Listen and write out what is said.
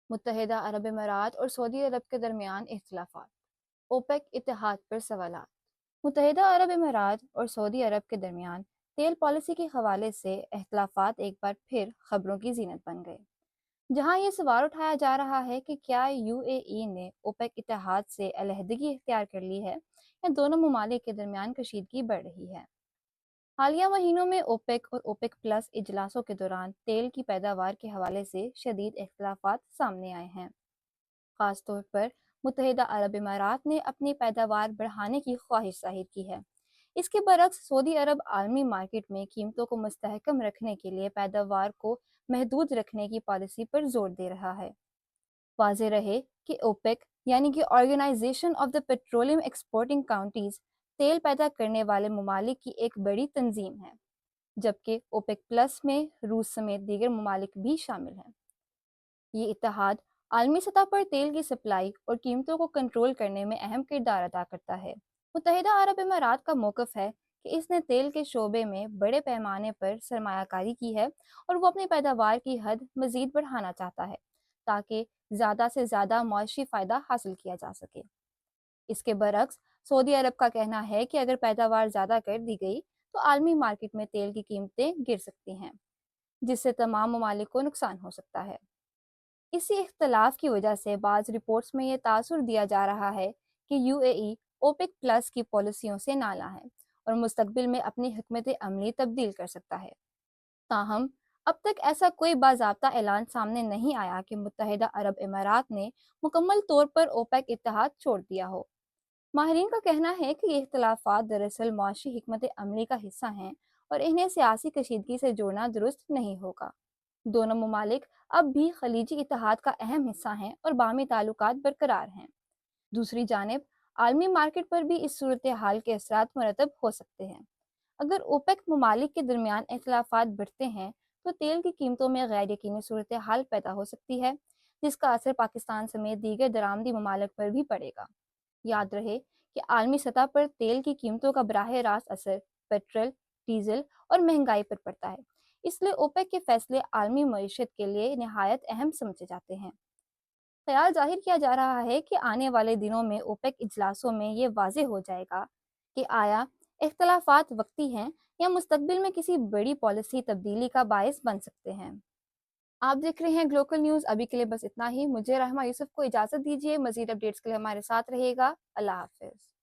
متحدہ عرب امارات اور سعودی عرب کے درمیان اختلافات، اوپیک اتحاد پر سوالات۔ متحدہ عرب امارات اور سعودی عرب کے درمیان تیل پالیسی کے حوالے سے اختلافات ایک بار پھر خبروں کی زینت بن گئے، جہاں یہ سوال اٹھایا جا رہا ہے کہ کیا یو اے ای نے اوپیک اتحاد سے علیحدگی اختیار کر لی ہے یا دونوں ممالک کے درمیان کشیدگی بڑھ رہی ہے۔ حالیہ مہینوں میں اوپیک اور اوپیک پلس اجلاسوں کے دوران تیل کی پیداوار کے حوالے سے شدید اختلافات سامنے آئے ہیں، خاص طور پر متحدہ عرب امارات نے اپنی پیداوار بڑھانے کی خواہش ظاہر کی ہے۔ اس کے برعکس سعودی عرب عالمی مارکیٹ میں قیمتوں کو مستحکم رکھنے کے لیے پیداوار کو محدود رکھنے کی پالیسی پر زور دے رہا ہے۔ واضح رہے کہ اوپیک یعنی کہ organisation of the petroleum exporting countries تیل پیدا کرنے والے ممالک کی ایک بڑی تنظیم ہے، جبکہ اوپیک پلس میں روس سمیت دیگر ممالک بھی شامل ہیں۔ یہ اتحاد عالمی سطح پر تیل کی سپلائی اور قیمتوں کو کنٹرول کرنے میں اہم کردار ادا کرتا ہے۔ متحدہ عرب امارات کا موقف ہے کہ اس نے تیل کے شعبے میں بڑے پیمانے پر سرمایہ کاری کی ہے اور وہ اپنی پیداوار کی حد مزید بڑھانا چاہتا ہے تاکہ زیادہ سے زیادہ معاشی فائدہ حاصل کیا جا سکے۔ اس کے برعکس سعودی عرب کا کہنا ہے کہ اگر پیداوار زیادہ کر دی گئی تو عالمی مارکیٹ میں تیل کی قیمتیں گر سکتی ہیں، جس سے تمام ممالک کو نقصان ہو سکتا ہے۔ اسی اختلاف کی وجہ سے بعض رپورٹس میں یہ تاثر دیا جا رہا ہے کہ you a E OPEC plus کی پالیسیوں سے نالاں ہے اور مستقبل میں اپنی حکمت عملی تبدیل کر سکتا ہے۔ تاہم اب تک ایسا کوئی باضابطہ اعلان سامنے نہیں آیا کہ متحدہ عرب امارات نے مکمل طور پر اوپیک اتحاد چھوڑ دیا ہو۔ ماہرین کا کہنا ہے کہ یہ اختلافات دراصل معاشی حکمت عملی کا حصہ ہیں اور انہیں سیاسی کشیدگی سے جوڑنا درست نہیں ہوگا۔ دونوں ممالک اب بھی خلیجی اتحاد کا اہم حصہ ہیں اور باہمی تعلقات برقرار ہیں۔ دوسری جانب عالمی مارکیٹ پر بھی اس صورتحال کے اثرات مرتب ہو سکتے ہیں۔ اگر اوپیک ممالک کے درمیان اختلافات بڑھتے ہیں تو تیل کی قیمتوں میں غیر یقینی صورتحال پیدا ہو سکتی ہے، جس کا اثر پاکستان سمیت دیگر درآمدی ممالک پر بھی پڑے گا۔ یاد رہے کہ عالمی سطح پر تیل کی قیمتوں کا براہ راست اثر پیٹرول، ڈیزل اور مہنگائی پر پڑتا ہے، اس لیے اوپیک کے فیصلے عالمی معیشت کے لیے نہایت اہم سمجھے جاتے ہیں۔ خیال ظاہر کیا جا رہا ہے کہ آنے والے دنوں میں اوپیک اجلاسوں میں یہ واضح ہو جائے گا کہ آیا اختلافات وقتی ہیں یا مستقبل میں کسی بڑی پالیسی تبدیلی کا باعث بن سکتے ہیں۔ آپ دیکھ رہے ہیں گلوکل نیوز۔ ابھی کے لیے بس اتنا ہی۔ مجھے رحمہ یوسف کو اجازت دیجیے، مزید اپڈیٹس کے لیے ہمارے ساتھ رہے گا۔ اللہ حافظ۔